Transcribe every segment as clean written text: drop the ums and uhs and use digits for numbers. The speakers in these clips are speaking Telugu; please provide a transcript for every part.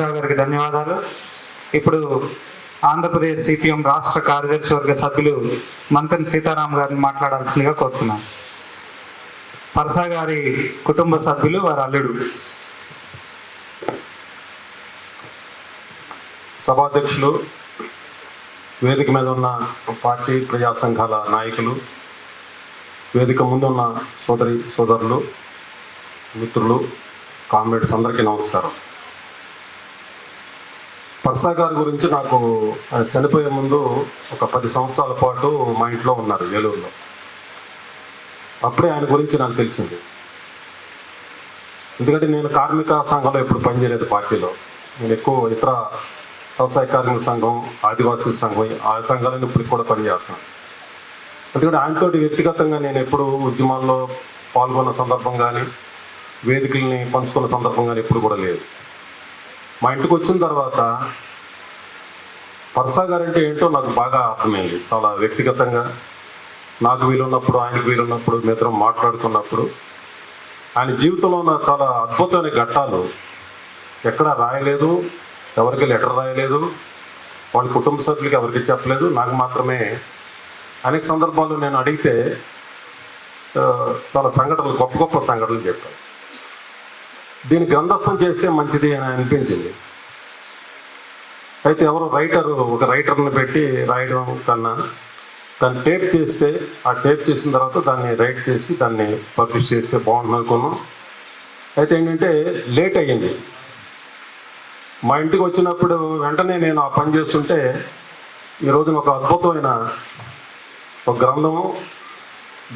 గారికి ధన్యవాదాలు. ఇప్పుడు ఆంధ్రప్రదేశ్ సిపిఎం రాష్ట్ర కార్యదర్శి వర్గ సభ్యులు మంతెన సీతారాం గారిని మాట్లాడాల్సిందిగా కోరుతున్నాం. పరసా గారి కుటుంబ సభ్యులు, వారి అల్లుడు. సభాధ్యక్షులు, వేదిక మీద ఉన్న పార్టీ ప్రజా సంఘాల నాయకులు, వేదిక ముందున్న సోదరులు, మిత్రులు, కామ్రేడ్స్ అందరికీ నమస్కారం. పరసా గారి గురించి నాకు చనిపోయే ముందు ఒక 10 సంవత్సరాల పాటు మా ఇంట్లో ఉన్నారు ఏలూరులో. అప్పుడే ఆయన గురించి నాకు తెలిసింది. ఎందుకంటే నేను కార్మిక సంఘంలో ఎప్పుడు పనిచేయలేదు పార్టీలో. నేను ఎక్కువ ఇతర వ్యవసాయ కార్మిక సంఘం, ఆదివాసీ సంఘం, ఆ సంఘాలను ఇప్పటికి కూడా పనిచేస్తాను. ఎందుకంటే ఆయనతో వ్యక్తిగతంగా నేను ఎప్పుడు ఉద్యమాల్లో పాల్గొన్న సందర్భం కానీ, వేదికల్ని పంచుకున్న సందర్భం కానీ ఎప్పుడు కూడా లేదు. మా ఇంటికి వచ్చిన తర్వాత పరసా గారు అంటే ఏంటో నాకు బాగా అర్థమైంది. చాలా వ్యక్తిగతంగా నాకు వీలున్నప్పుడు, ఆయనకు వీలున్నప్పుడు, మిత్రం మాట్లాడుకున్నప్పుడు ఆయన జీవితంలో ఉన్న చాలా అద్భుతమైన ఘట్టాలు ఎక్కడా రాయలేదు, ఎవరికి లెటర్ రాయలేదు, వాళ్ళ కుటుంబ సభ్యులకి ఎవరికి చెప్పలేదు, నాకు మాత్రమే. అనేక సందర్భాల్లో నేను అడిగితే చాలా సంఘటనలు, గొప్ప గొప్ప సంఘటనలు చెప్పాను. దీన్ని గ్రంథస్థం చేస్తే మంచిది అని అనిపించింది. అయితే ఎవరో ఒక రైటర్ని పెట్టి రాయడం కన్నా దాన్ని టేప్ చేస్తే, ఆ టేప్ చేసిన తర్వాత దాన్ని రైట్ చేసి దాన్ని పబ్లిష్ చేస్తే బాగుంటుంది అనుకున్నాం. అయితే ఏంటంటే లేట్ అయ్యింది. మా ఇంటికి వచ్చినప్పుడు వెంటనే నేను ఆ పని చేస్తుంటే ఈ రోజున ఒక అద్భుతమైన ఒక గ్రంథము,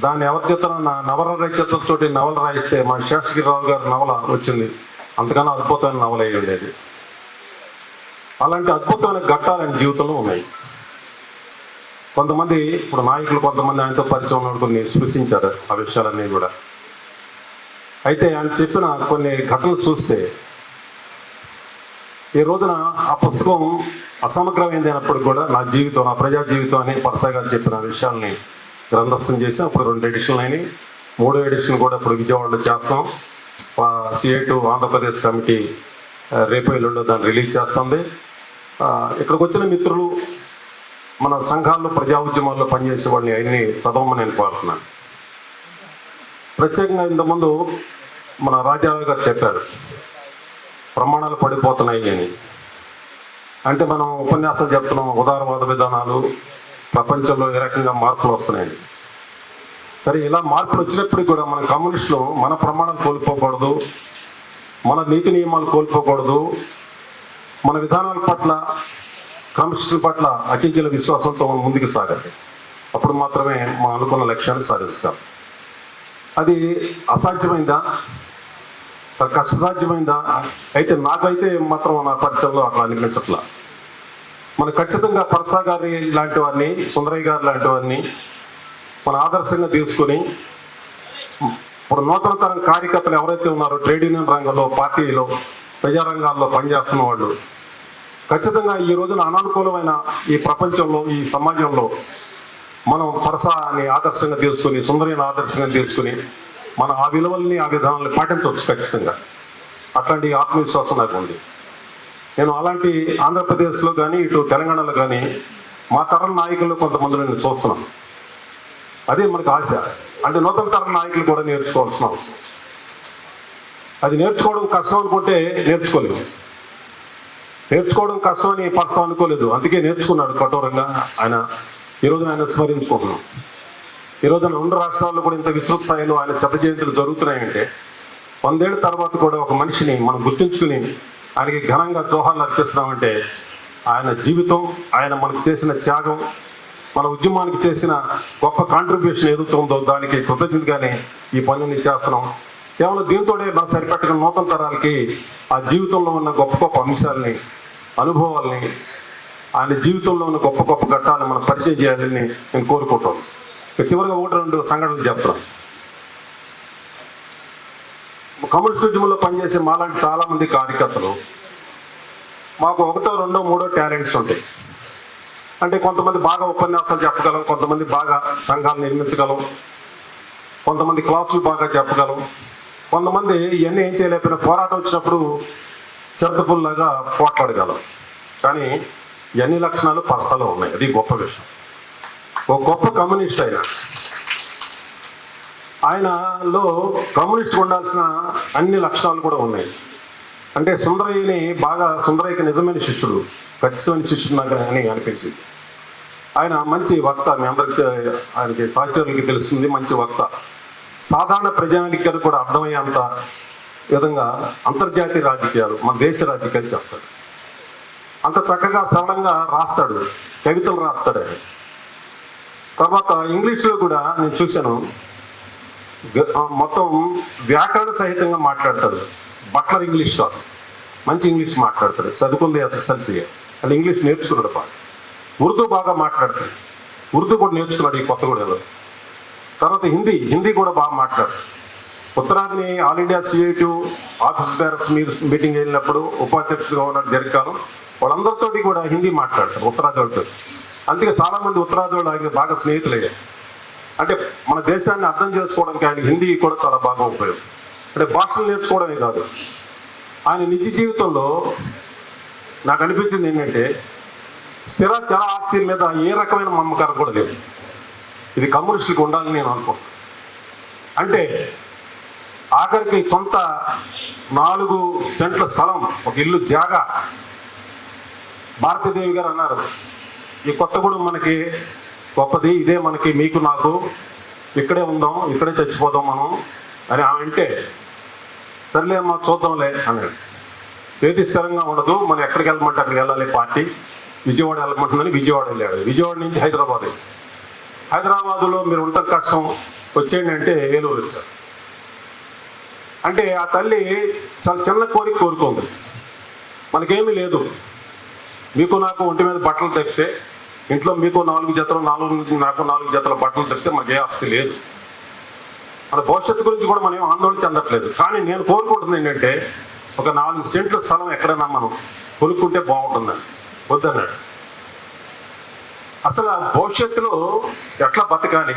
దాన్ని ఎవరి చేత నవల రచయితలతోటి నవల రాయిస్తే మా శేషగిరిరావు గారి నవల వచ్చింది. అంతకన్నా అద్భుతమైన నవల అయి ఉండేది. అలాంటి అద్భుతమైన ఘట్టాలు ఆయన జీవితంలో ఉన్నాయి. కొంతమంది ఇప్పుడు నాయకులు కొంతమంది ఆయనతో పరిచయం ఉన్న కొన్ని స్పృశించారు ఆ విషయాలన్నీ కూడా. అయితే ఆయన చెప్పిన కొన్ని ఘటనలు చూస్తే ఈ రోజున ఆ పుస్తకం అసమగ్రమైంది అయినప్పుడు కూడా నా జీవితం, నా ప్రజా జీవితం అని పరసా గారు చెప్పిన విషయాల్ని గ్రంథస్థం చేసాం. ఇప్పుడు 2 ఎడిషన్లు అయినాయి. 3వ ఎడిషన్ కూడా ఇప్పుడు విజయవాడలో చేస్తాం. CA2 ఆంధ్రప్రదేశ్ కమిటీ రేపు ఎల్లుండో దాన్ని రిలీజ్ చేస్తుంది. ఇక్కడికి వచ్చిన మిత్రులు, మన సంఘాల్లో ప్రజా ఉద్యమాల్లో పనిచేసే వాళ్ళని అన్ని చదవమని నేను కోరుతున్నాను. ప్రత్యేకంగా ఇంతకుముందు మన రాజా గారు చెప్పారు ప్రమాణాలు పడిపోతున్నాయి అని. అంటే మనం ఉపన్యాసాలు చెప్తున్నాం, ఉదారవాద విధానాలు ప్రపంచంలో ఏ రకంగా మార్పులు వస్తున్నాయి. సరే, ఇలా మార్పులు వచ్చినప్పటికీ కూడా మన కమ్యూనిస్టులు మన ప్రమాణాలు కోల్పోకూడదు, మన నీతి నియమాలు కోల్పోకూడదు, మన విధానాల పట్ల, క్రమశిక్షణ పట్ల అచంచల విశ్వాసంతో మనం ముందుకు సాగాలి. అప్పుడు మాత్రమే మనం అనుకున్న లక్ష్యాన్ని సాధించాలి. అది అసాధ్యమైందా, సరే కష్టసాధ్యమైందా? అయితే నాకైతే మాత్రం నా పరిసరంలో అట్లా అనిపించట్లా. మనం ఖచ్చితంగా పరసా గారి లాంటి వారిని, సుందరయ్య గారు లాంటి వారిని మన ఆదర్శంగా తీసుకొని ఇప్పుడు నూతన తరం కార్యకర్తలు ఎవరైతే ఉన్నారో ట్రేడ్ యూనియన్ రంగంలో, పార్టీలో, ప్రజారంగాల్లో పనిచేస్తున్న వాళ్ళు ఖచ్చితంగా ఈ రోజున అనానుకూలమైన ఈ ప్రపంచంలో, ఈ సమాజంలో మనం పరసాని ఆదర్శంగా తీసుకుని, సుందరయ్యని ఆదర్శంగా తీసుకుని మన ఆ విలువల్ని, ఆ విధానాన్ని పాటించవచ్చు ఖచ్చితంగా. అట్లాంటి ఆత్మవిశ్వాసం నాకు ఉంది. నేను అలాంటి ఆంధ్రప్రదేశ్లో కానీ, ఇటు తెలంగాణలో కానీ మా తరం నాయకులు కొంతమంది నేను చూస్తున్నాను. అదే మనకు ఆశ. అంటే నూతన తరం నాయకులు కూడా నేర్చుకోవాల్సిన అవసరం. అది నేర్చుకోవడం కష్టం అనుకుంటే నేర్చుకోలేదు. నేర్చుకోవడం కష్టం అని పరసా అనుకోలేదు, అందుకే నేర్చుకున్నాడు కఠోరంగా. ఆయన ఈరోజున ఆయన స్మరించుకుంటున్నాం. ఈరోజున 2 రాష్ట్రాల్లో కూడా ఇంత విస్తృత స్థాయిలో ఆయన శత జయంతులు జరుగుతున్నాయంటే 100 ఏళ్ళ తర్వాత కూడా ఒక మనిషిని మనం గుర్తుంచుకుని ఆయనకి ఘనంగా జోహార్లు అర్పిస్తున్నామంటే ఆయన జీవితం, ఆయన మనకు చేసిన త్యాగం, మన ఉద్యమానికి చేసిన గొప్ప కాంట్రిబ్యూషన్ ఏదవుతుందో దానికి కృతజ్ఞతగానే ఈ పనుని చేస్తున్నాం. కేవలం దీంతోనే మనం సరిపెట్టడం నూతన తరాలకి ఆ జీవితంలో ఉన్న గొప్ప గొప్ప అంశాలని, అనుభవాల్ని, ఆయన జీవితంలో ఉన్న గొప్ప గొప్ప ఘట్టాలను మనం పరిచయం చేయాలని నేను కోరుకుంటాం. చివరిగా 1-2 సంఘటనలు చెప్తాను. కమ్యూనిస్ట్ ఉద్యమంలో పనిచేసే మాలాంటి చాలామంది కార్యకర్తలు మాకు 1, 2, 3 టాలెంట్స్ ఉంటాయి. అంటే కొంతమంది బాగా ఉపన్యాసాలు చెప్పగలం, కొంతమంది బాగా సంఘాలు నిర్మించగలం, కొంతమంది క్లాసులు బాగా చెప్పగలం, కొంతమంది ఇవన్నీ ఏం చేయలేకపోయినా పోరాటం వచ్చినప్పుడు చిరతపుల్లాగా పోట్లాడగలం. కానీ ఎన్ని లక్షణాలు పర్సలో ఉన్నాయి, అది గొప్ప విషయం. ఒక గొప్ప కమ్యూనిస్ట్ ఆయనలో కమ్యూనిస్ట్ ఉండాల్సిన అన్ని లక్షణాలు కూడా ఉన్నాయి. అంటే సుందరయ్యకి నిజమైన శిష్యుడు, ఖచ్చితమైన శిష్యుడు నాకు అని అనిపించింది. ఆయన మంచి వక్త, మీ అందరికీ ఆయనకి సహచరులకి తెలుస్తుంది, మంచి వక్త. సాధారణ ప్రజానికలు కూడా అర్థమయ్యేంత విధంగా అంతర్జాతీయ రాజకీయాలు, మన దేశ రాజకీయాలు చెప్తాడు. అంత చక్కగా సరళంగా రాస్తాడు, కవితలు రాస్తాడు ఆయన. తర్వాత ఇంగ్లీష్లో కూడా నేను చూశాను, మొత్తం వ్యాకరణ సహితంగా మాట్లాడతాడు. బట్లర్ ఇంగ్లీష్ కాదు, మంచి ఇంగ్లీష్ మాట్లాడతాడు. చదువుకుంది SSLC, అంటే ఇంగ్లీష్ నేర్చుకున్నాడు బాగా. ఉర్దూ బాగా మాట్లాడతాడు, ఉర్దూ కూడా నేర్చుకున్నాడు ఈ కొత్తగూడెంలో. తర్వాత హిందీ కూడా బాగా మాట్లాడతాడు. ఉత్తరాదిని all India CIT office bearers meeting వెళ్ళినప్పుడు ఉపాధ్యక్షుడిగా ఉన్న దీర్ఘకాలం వాళ్ళందరితోటి కూడా హిందీ మాట్లాడతారు ఉత్తరాది వాళ్ళతో. అందుకే చాలామంది ఉత్తరాది వాళ్ళు ఆయన బాగా స్నేహితులయ్యారు. అంటే మన దేశాన్ని అర్థం చేసుకోవడానికి ఆయన హిందీ కూడా చాలా బాగా ఉపయోగం. అంటే భాషలు నేర్చుకోవడమే కాదు, ఆయన నిజ జీవితంలో నాకు అనిపించింది ఏంటంటే చర ఆస్తి మీద ఏ రకమైన మమకారం కూడా లేదు. ఇది కమ్యూనిస్టులకు ఉండాలని నేను అనుకుంటున్నాను. అంటే ఆఖరికి సొంత 4 సెంట్ల స్థలం, ఒక ఇల్లు జాగా. భారతీదేవి గారు అన్నారు, ఈ కొత్తగూడెం మనకి గొప్పది, ఇదే మనకి, మీకు నాకు, ఇక్కడే ఉందాం, ఇక్కడే చచ్చిపోదాం మనం అని ఆమె అంటే, సర్లే అమ్మా చూద్దాంలే అన్నాడు. ఏది స్థిరంగా ఉండదు, మనం ఎక్కడికి వెళ్ళమంటే అక్కడికి వెళ్ళాలి, పార్టీ విజయవాడ వెళ్ళమంటుందని విజయవాడ వెళ్ళాడు. విజయవాడ నుంచి హైదరాబాదులో మీరు ఉండటం కష్టం, వచ్చేయండి అంటే ఏలూరు వచ్చారు. అంటే ఆ తల్లి చాలా చిన్న కోరిక కోరుకుంది, మనకేమీ లేదు, మీకు నాకు ఒంటి మీద బట్టలు తెప్పితే, ఇంట్లో మీకు 4 జతలు, నాకు 4 జతల బట్టలు తెప్పితే మనకి ఏ ఆస్తి లేదు. మన భవిష్యత్తు గురించి కూడా మనం ఆందోళన చెందట్లేదు. కానీ నేను కోరుకుంటుంది ఏంటంటే ఒక 4 సెంట్ల స్థలం ఎక్కడైనా మనం కొనుక్కుంటే బాగుంటుందని. వద్దన్నాడు. అసలు భవిష్యత్తులో ఎట్లా బతకాలి,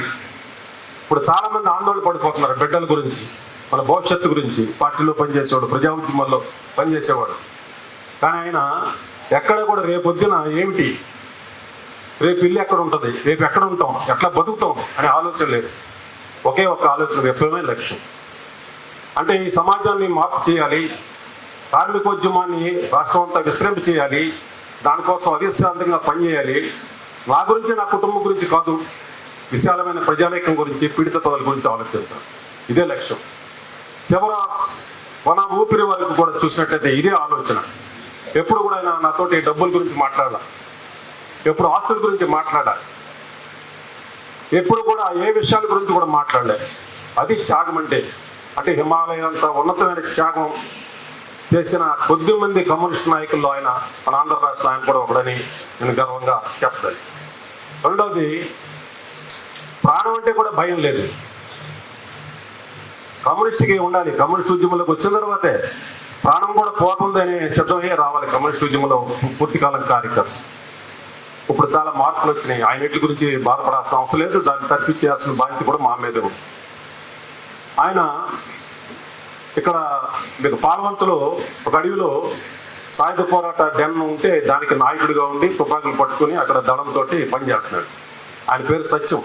ఇప్పుడు చాలామంది ఆందోళన పడిపోతున్నారు బిడ్డల గురించి, మన భవిష్యత్తు గురించి. పార్టీలో పనిచేసేవాడు, ప్రజా ఉద్యమాల్లో పనిచేసేవాడు. కానీ ఆయన ఎక్కడ కూడా రేపొద్దున ఏమిటి, రేపు ఇల్లు ఎక్కడ ఉంటుంది, రేపు ఎక్కడ ఉంటాం, ఎట్లా బతుకుతాం అనే ఆలోచన లేదు. ఒకే ఒక్క ఆలోచన, విప్లవమే లక్ష్యం. అంటే ఈ సమాజాన్ని మార్పు చేయాలి, కార్మికోద్యమాన్ని రాష్ట్రం అంతా విశ్రమ చేయాలి, దానికోసం అవిశ్రాంతంగా పనిచేయాలి. నా గురించి, నా కుటుంబం గురించి కాదు, విశాలమైన ప్రజాలేఖం గురించి, పీడిత ప్రజల గురించి ఆలోచించాలి. ఇదే లక్ష్యం. మన ఊపిరి వరకు కూడా చూసినట్లయితే ఇదే ఆలోచన. ఎప్పుడు కూడా ఆయన నాతోటి డబ్బుల గురించి మాట్లాడాల, ఎప్పుడు ఆస్తుల గురించి మాట్లాడాలి, ఎప్పుడు కూడా ఏ విషయాల గురించి కూడా మాట్లాడలే. అది త్యాగం అంటే హిమాలయం అంత ఉన్నతమైన త్యాగం చేసిన కొద్ది మంది కమ్యూనిస్ట్ నాయకుల్లో ఆయన, మన ఆంధ్ర రాష్ట్రం ఆయన కూడా ఒకడని నేను గర్వంగా చెప్పాలి. రెండవది, ప్రాణం అంటే కూడా భయం లేదు. కమ్యూనిస్ట్కి ఉండాలి. కమ్యూనిస్ట్ ఉద్యమంలోకి వచ్చిన తర్వాతే ప్రాణం కూడా పోతుందని సిద్ధమయ్యే రావాలి కమ్యూనిస్ట్ ఉద్యమంలో పూర్తికాలం కార్యక్రమం. ఇప్పుడు చాలా మార్పులు వచ్చినాయి. ఆయన వీటి గురించి బాధపడాల్సిన అవసరం లేదు, దాన్ని తర్పించేయాల్సిన బాధ్యత కూడా మా మీద ఉంది. ఆయన ఇక్కడ మీకు పాల్వంచలో ఒక అడవిలో సాయుధ పోరాట డెన్ ఉంటే దానికి నాయకుడిగా ఉండి తుపాకులు పట్టుకుని అక్కడ దళంతో పనిచేస్తున్నాడు. ఆయన పేరు సత్యం.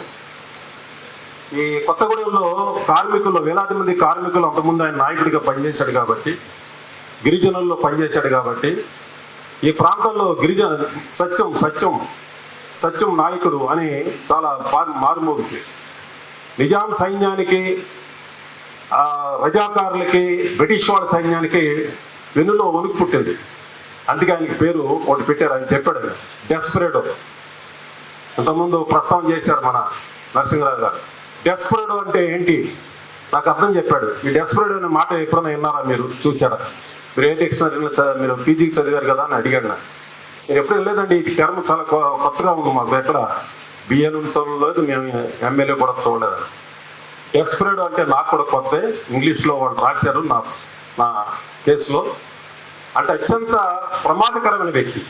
ఈ కొత్తగూడెంలో కార్మికులు, వేలాది మంది కార్మికులు అంతకుముందు ఆయన నాయకుడిగా పనిచేశాడు కాబట్టి, గిరిజనుల్లో పనిచేశాడు కాబట్టి ఈ ప్రాంతంలో సత్యం నాయకుడు అని చాలా మారుమోగుతుంది. నిజాం సైన్యానికి, రజాకారులకి, బ్రిటిష్ వాళ్ళ సైన్యానికి వెన్నులో వణుకు పుట్టింది. అందుకే ఆయనకి పేరు ఒకటి పెట్టారు. ఆయన చెప్పాడు, డెస్పరేడో. ఇంతకుముందు ప్రస్తావన చేశారు మన నరసింహరావు గారు. డెస్పరేడో అంటే ఏంటి నాకు అర్థం చెప్పాడు. ఈ డెస్పరేడో అనే మాట ఎప్పుడైనా విన్నారా, మీరు చూసారా? మీరు ఏ డిక్షనరీలో మీరు పీజీకి చదివారు కదా అని అడిగాడు. నేను ఎప్పుడు వెళ్ళలేదండి, ఈ టర్మ్ చాలా కొత్తగా ఉంది మాకు. ఎక్కడ బిఏ నుంచి చదవలేదు, మేము MLA కూడా చూడలేదు. డెస్పరేడో అంటే నాకు కూడా కొత్త, ఇంగ్లీష్లో వాళ్ళు రాశారు నా కేసులో. అంటే అత్యంత ప్రమాదకరమైన వ్యక్తి.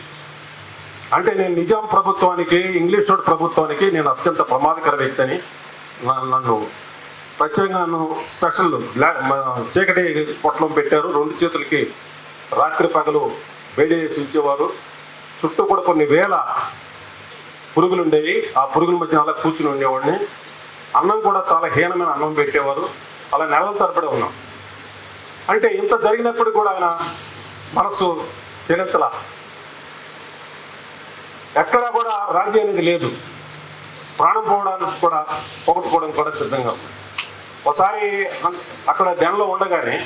అంటే నేను నిజాం ప్రభుత్వానికి, ఇంగ్లీష్ ప్రభుత్వానికి నేను అత్యంత ప్రమాదకర వ్యక్తి అని నన్ను ప్రత్యేకంగా స్పెషల్ చీకటి పొట్లం పెట్టారు, 2 చేతులకి రాత్రి పగలు వేడి చేసి ఉంచేవారు. చుట్టూ కూడా కొన్ని వేల పురుగులు ఉండేవి. ఆ పురుగుల మధ్య అలా కూర్చుని ఉండేవాడిని. అన్నం కూడా చాలా హీనమైన అన్నం పెట్టేవారు. అలా నెలల తరబడి ఉన్నాం. అంటే ఇంత జరిగినప్పుడు కూడా ఆయన మనసు చెలించలా. ఎక్కడా కూడా రాజీ అనేది లేదు. ప్రాణం పోవడానికి కూడా పోగొట్టుకోవడానికి కూడా సిద్ధంగా ఉంది. ఒకసారి అక్కడ డ్యాన్లో ఉండగానే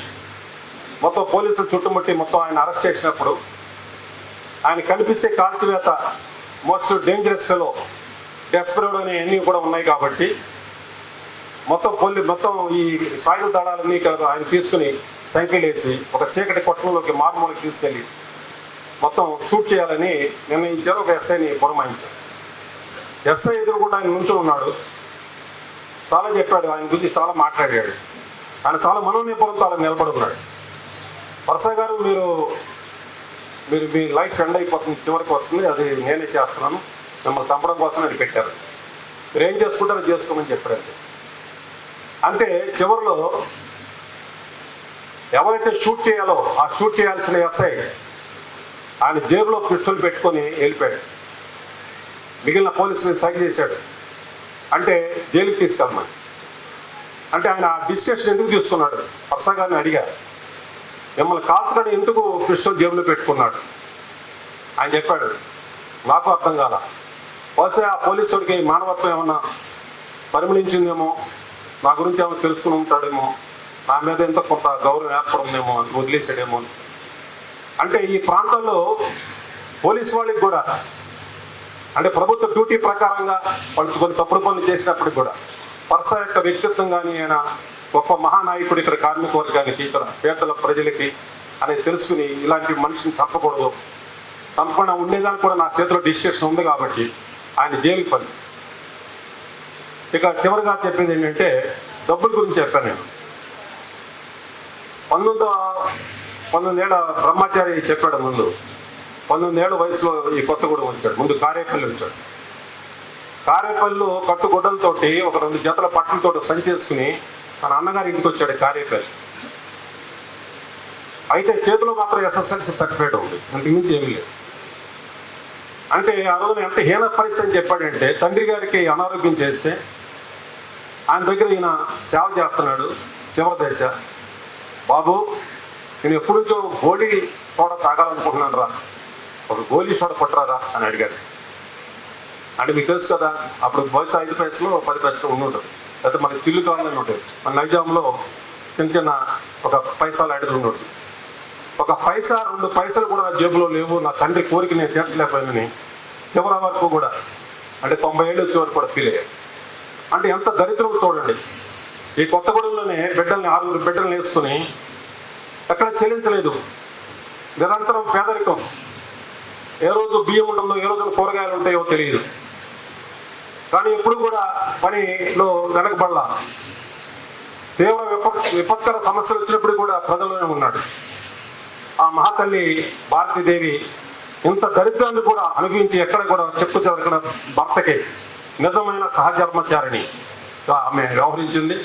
మొత్తం పోలీసులు చుట్టుముట్టి మొత్తం ఆయన అరెస్ట్ చేసినప్పుడు ఆయన కనిపిస్తే కాల్చివేత, మోస్ట్ డేంజరస్ ఫెలో, డెస్పరేట్ అనే అన్నీ కూడా ఉన్నాయి కాబట్టి మొత్తం ఈ సాయుధ దళాలన్నీ ఇక్కడ ఆయన తీసుకుని సంఖ్యలు వేసి ఒక చీకటి కొట్టంలోకి మార్మూలకి తీసుకెళ్ళి మొత్తం షూట్ చేయాలని నిర్ణయించారు. ఒక ఎస్ఐని పురమాయించారు. ఎస్ఐ ఎదురుగుండా ఆయన నుంచో ఉన్నాడు. చాలా చెప్పాడు, ఆయన గురించి చాలా మాట్లాడాడు. ఆయన చాలా మనోనిపురంతో అలా నిలబడి ఉన్నాడు. పరసా గారు మీరు మీ లైఫ్ ఎండ్ అయిపోతుంది, చివరికి వస్తుంది, అది నేనే చేస్తున్నాను, మిమ్మల్ని చంపడం కోసం అది పెట్టారు, మీరు ఏం చేసుకుంటారో చేసుకోమని చెప్పాడు. అంతే చివరిలో ఎవరైతే షూట్ చేయాలో ఆ షూట్ చేయాల్సిన ఎస్ఐ ఆయన జేబులో పిస్టల్ పెట్టుకొని వెళ్ళిపోయాడు. మిగిలిన పోలీసుని సైడ్ చేశాడు. అంటే జైలుకి తీసుకెళ్ళమని. అంటే ఆయన డిస్కషన్ ఎందుకు తీసుకున్నాడు? పరసా గారిని అడిగారు, మిమ్మల్ని కాల్చడం ఎందుకు పిస్టల్ జేబులో పెట్టుకున్నాడు? ఆయన చెప్పాడు, నాకు అర్థం కాల. బహుశా ఆ పోలీసుడికి మానవత్వం ఏమన్నా పరిమళించిందేమో, నా గురించి ఏమో తెలుసుకుని ఉంటాడేమో, నా మీద ఎంత కొంత గౌరవం ఏర్పడుందేమో అని వదిలేసాడేమో. అంటే ఈ ప్రాంతంలో పోలీసు వాళ్ళకి కూడా అంటే ప్రభుత్వ డ్యూటీ ప్రకారంగా వాళ్ళు కొన్ని తప్పుడు పనులు చేసినప్పటికి కూడా పరసా యొక్క వ్యక్తిత్వం కానీ ఆయన గొప్ప మహానాయకుడు ఇక్కడ కార్మిక వర్గానికి, ఇక్కడ పేదల ప్రజలకి అనేది తెలుసుకుని ఇలాంటి మనిషిని చంపకూడదు, చంపకుండా ఉండేదానికి కూడా నా చేతిలో డిసిషన్ ఉంది కాబట్టి ఆయన జైలుకి పని. ఇక చివరిగా చెప్పేది ఏంటంటే డబ్బుల గురించి చెప్పాను నేను. 19 ఏళ్ళ బ్రహ్మచారి చెప్పాడు. ముందు 19 ఏళ్ళ వయసులో ఈ కొత్తగూడెం వచ్చాడు. ముందు కారేపల్లి వచ్చాడు. కారేపల్లిలో కట్టుగొడ్డలతోటి ఒక 2 జతల పట్టలతో సంచేసుకుని తన అన్నగారి ఇంటికి వచ్చాడు కారేపల్లి. అయితే చేతిలో మాత్రం SSLC సర్టిఫికేట్ ఉంది, అంతకుమించి ఏమీ లేదు. అంటే ఆ రోజున ఎంత హీన పరిస్థితి అని చెప్పాడంటే తండ్రి గారికి అనారోగ్యం చేస్తే ఆయన దగ్గర ఈయన సేవ చేస్తున్నాడు. చివరి దశ, బాబు నేను ఎప్పటి నుంచో గోళీ సోడా తాగాలనుకుంటున్నాను రా, ఒక గోళీ సోడా కొట్టరారా అని అడిగాడు. అంటే మీకు తెలుసు కదా, అప్పుడు బహుశా 5 పైసలు 10 పైసలు ఉండి ఉంటుంది, లేకపోతే మనకి చిల్లు కావాలని ఉంటుంది. మన నైజాంలో చిన్న ఒక పైసాలు అడిగి ఉండి ఉంటుంది. ఒక పైసా 2 పైసలు కూడా నా జేబులో లేవు, నా తండ్రి కోరిక నేను తీర్చలేకపోయిందని చివరి వరకు కూడా, అంటే 90 ఏళ్ళు వచ్చే వరకు కూడా ఫీల్ అయ్యాడు. అంటే ఎంత దరిద్రం చూడండి. ఈ కొత్తగూడెంలోనే 6 బిడ్డల్ని వేసుకుని ఎక్కడ చెల్లించలేదు. నిరంతరం పేదరికం. ఏ రోజు బియ్యం ఉంటుందో, ఏ రోజు కూరగాయలు ఉంటాయో తెలియదు. కానీ ఎప్పుడు కూడా పనిలో వెనకబడలా. తీవ్ర విపత్కర సమస్యలు వచ్చినప్పుడు కూడా ప్రజల్లోనే ఉన్నాడు. ఆ మహాతల్లి భారతీదేవి ఇంత దరిద్రాన్ని కూడా అనుభవించి ఎక్కడ కూడా చెప్పు చెదరకుండా భర్తకి నిజమైన సహధర్మచారిణి ఆమె వ్యవహరించింది.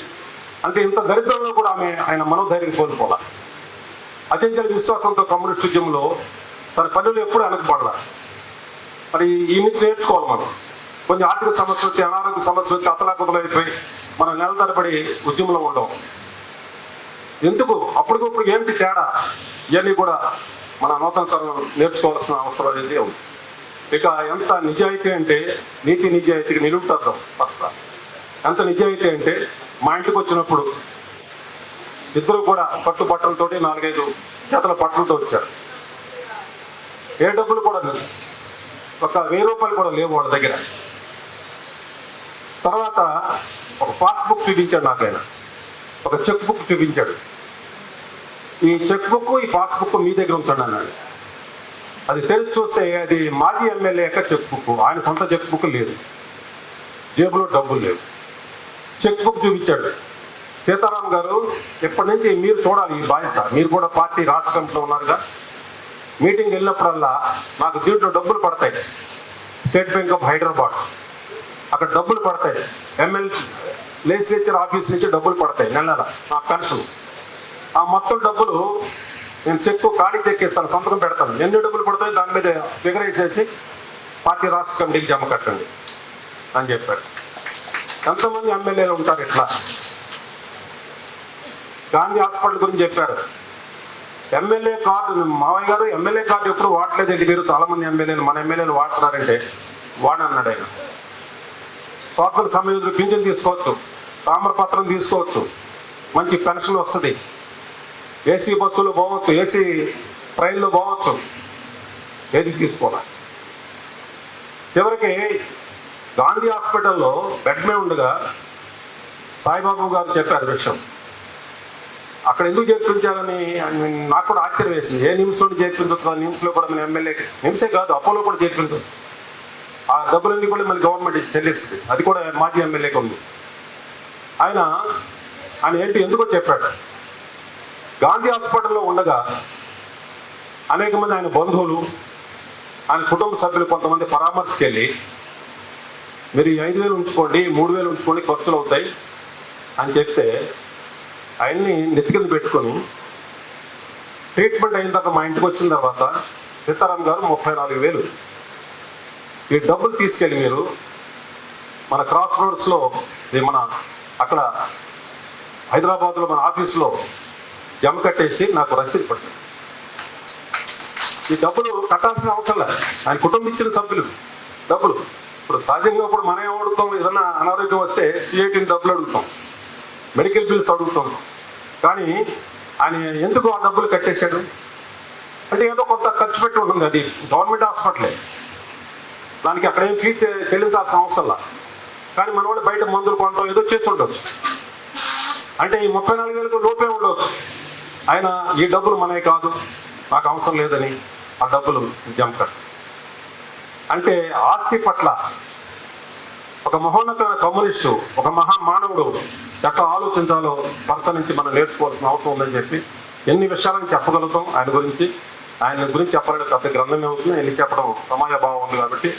అంటే ఇంత దరిద్రంలో కూడా ఆయన మనోధైర్యం కోల్పోలా. అచంచల విశ్వాసంతో కమ్యూనిస్ట్ ఉద్యమంలో తన పనులు ఎప్పుడు వెనకబడలా. మరి ఈ నుంచి నేర్చుకోవాలి మనం. కొంచెం ఆర్థిక సమస్య వచ్చి, అనారోగ్య సమస్య వచ్చి అతలాకుతలైపోయి మనం నెల తరబడి ఉద్యమంలో ఉండడం ఎందుకు? అప్పటికప్పుడు ఏంటి తేడా? ఇవన్నీ కూడా మన నూతన తరం నేర్చుకోవాల్సిన అవసరం అనేది ఉంది. ఇక ఎంత నిజాయితీ అంటే నీతి నిజాయితీకి నిలుపుతాం పక్ష. ఎంత నిజాయితీ అంటే మా ఇంటికి వచ్చినప్పుడు ఇద్దరు కూడా పట్టు బట్టలతోటి 4-5 జతల బట్టలతో వచ్చారు. ఏ డబ్బులు కూడా లేదు, ఒక 1000 రూపాయలు కూడా లేవు వాళ్ళ దగ్గర. తర్వాత ఒక పాస్బుక్ చూపించాడు నాకు ఆయన, ఒక చెక్ బుక్ చూపించాడు. ఈ చెక్ బుక్, ఈ పాస్బుక్ మీ దగ్గర ఉంచండి అన్నాడు. అది తెరిచి చూస్తే అది మాజీ ఎమ్మెల్యే యొక్క చెక్ బుక్. ఆయన సొంత చెక్ బుక్ లేదు, జేబులో డబ్బులు లేవు. చెక్ బుక్ చూపించాడు. సీతారాం గారు, ఎప్పటి నుంచి మీరు చూడాలి ఈ బాధ్యత, మీరు కూడా పార్టీ రాష్ట్ర కమిటీలో ఉన్నారుగా, మీటింగ్ వెళ్ళినప్పుడల్లా నాకు దీంట్లో డబ్బులు పడతాయి. స్టేట్ బ్యాంక్ ఆఫ్ హైదరాబాద్ అక్కడ డబ్బులు పడతాయి. లెజిస్లేచర్ ఆఫీస్ నుంచి డబ్బులు పడతాయి నెల నెల, నా పెన్షన్. ఆ మొత్తం డబ్బులు నేను ఖాళీ చెక్ ఇస్తాను, సంతకం పెడతాను, ఎన్ని డబ్బులు పడుతాయి దాని మీద ఫిగర్ వేసేసి పార్టీ రాష్ట్ర కమిటీకి జమ కట్టండి అని చెప్పాడు. ఎంతమంది ఎమ్మెల్యేలు ఉంటారు ఇట్లా? గాంధీ హాస్పిటల్ గురించి చెప్పారు. ఎమ్మెల్యే కార్డు, మావయ్య గారు ఎమ్మెల్యే కార్డు ఎప్పుడు వాడలేదు ఎదిగారు. చాలా మంది ఎమ్మెల్యేలు మన ఎమ్మెల్యేలు వాడుతున్నారంటే వాడన్నాడు ఆయన. స్వాతంత్ర సమయంలో పింఛన్ తీసుకోవచ్చు, తామ్రపత్రం తీసుకోవచ్చు, మంచి పెన్షన్ వస్తుంది, ఏసీ బస్సులో పోవచ్చు, ఏసీ ట్రైన్లో పోవచ్చు, ఏది తీసుకోవాలి. చివరికి గాంధీ హాస్పిటల్లో బెడ్ మీద ఉండగా సాయిబాబు గారు చెప్పారు విషయం. అక్కడ ఎందుకు చేర్పించాలని నాకు కూడా ఆశ్చర్యం వేసింది. ఏ నిమిషంలో చేర్పించవచ్చు, నిమిషంలో కూడా మన ఎమ్మెల్యే, నిమిషే కాదు అపోలో కూడా చేర్పించవచ్చు. ఆ డబ్బులన్నీ కూడా మళ్ళీ గవర్నమెంట్ చెల్లిస్తుంది. అది కూడా మాజీ ఎమ్మెల్యేకి ఉంది. ఆయన ఏంటి ఎందుకో చెప్పాడు. గాంధీ హాస్పిటల్లో ఉండగా అనేక మంది ఆయన బంధువులు, ఆయన కుటుంబ సభ్యులు కొంతమంది పరామర్శకి వెళ్ళి మీరు 5,000 ఉంచుకోండి, 3,000 ఉంచుకోండి, ఖర్చులు అవుతాయి అని చెప్తే ఆయన్ని నెత్తి కింద పెట్టుకొని ట్రీట్మెంట్ అయిన తర్వాత మా ఇంటికి వచ్చిన తర్వాత సీతారాం గారు 34,000 ఈ డబ్బులు తీసుకెళ్ళి మీరు మన క్రాస్ రోడ్స్లో మన అక్కడ హైదరాబాద్లో మన ఆఫీస్లో జమ కట్టేసి నాకు రసీదు పట్టారు. ఈ డబ్బులు కట్టాల్సిన అవసరం లేదు, ఆయన కుటుంబం ఇచ్చిన సభ్యులు డబ్బులు. ఇప్పుడు సహజంగా ఇప్పుడు మనం ఏం అడుగుతాం, ఏదన్నా అనారోగ్యం వస్తే సిఐటిని డబ్బులు అడుగుతాం, మెడికల్ బిల్స్ అడుగుతాం. కానీ ఆయన ఎందుకు ఆ డబ్బులు కట్టేశాడు అంటే ఏదో కొంత ఖర్చు పెట్టి ఉంటుంది, అది గవర్నమెంట్ హాస్పిటలే, దానికి అక్కడ ఏం ఫీజు చెల్లించాల్సిన అవసరంలా. కానీ మన వాళ్ళు బయట మందులు కొనడం ఏదో చేసి ఉండవచ్చు. అంటే ఈ 34,000 లోపే ఉండవచ్చు. ఆయన ఈ డబ్బులు మనవి కాదు, నాకు అవసరం లేదని ఆ డబ్బులు జమ కట్ట. అంటే ఆస్తి పట్ల ఒక మహోన్నతమైన కమ్యూనిస్టు, ఒక మహామానవుడు ఎట్లా ఆలోచించాలో పర్సన్ నుంచి మనం నేర్చుకోవాల్సిన అవసరం ఉందని చెప్పి ఎన్ని విషయాలను చెప్పగలుగుతాం ఆయన గురించి చెప్పాలంటే పెద్ద గ్రంథమే అవుతుంది. ఎన్ని చెప్పడం సమయభావం ఉంది కాబట్టి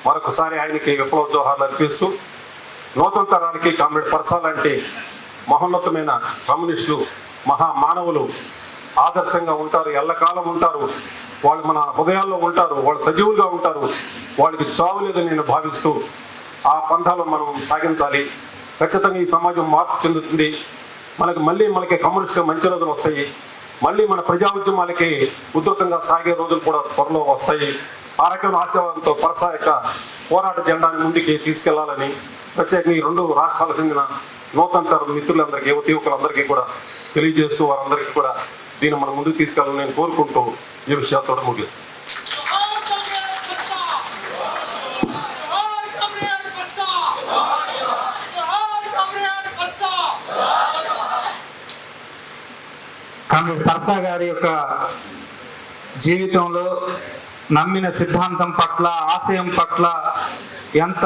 మరొకసారి ఆయనకి విప్లవ జోహార్లు అర్పిస్తూ, నూతన తరానికి కామ్రేడ్ పర్సా లాంటి మహోన్నతమైన కమ్యూనిస్టులు, మహామానవులు ఆదర్శంగా ఉంటారు, ఎల్లకాలం ఉంటారు, వాళ్ళు మన హృదయాల్లో ఉంటారు, వాళ్ళు సజీవులుగా ఉంటారు, వాళ్ళకి చావు లేదని నేను భావిస్తూ ఆ పంథాలో మనం సాగించాలి. ఖచ్చితంగా ఈ సమాజం మార్పు చెందుతుంది. మనకి కమ్యూనిస్ట్గా మంచి రోజులు వస్తాయి. మళ్ళీ మన ప్రజా ఉద్యమాలకి ఉధృతంగా సాగే రోజులు కూడా త్వరలో వస్తాయి. ఆ రకమైన ఆశీర్వాదంతో పరసా యొక్క పోరాట జెండాని ముందుకి తీసుకెళ్లాలని ప్రత్యేకంగా ఈ 2 రాష్ట్రాలకు చెందిన నూతన తరం మిత్రులందరికీ, యువకులందరికీ కూడా తెలియజేస్తూ వారందరికీ కూడా దీన్ని మనం ముందుకు తీసుకెళ్ళాలని నేను కోరుకుంటూ ఈ విషయాలతో ముగిస్తాను. కామ్రేడ్ పర్సా గారి యొక్క జీవితంలో నమ్మిన సిద్ధాంతం పట్ల, ఆశయం పట్ల ఎంత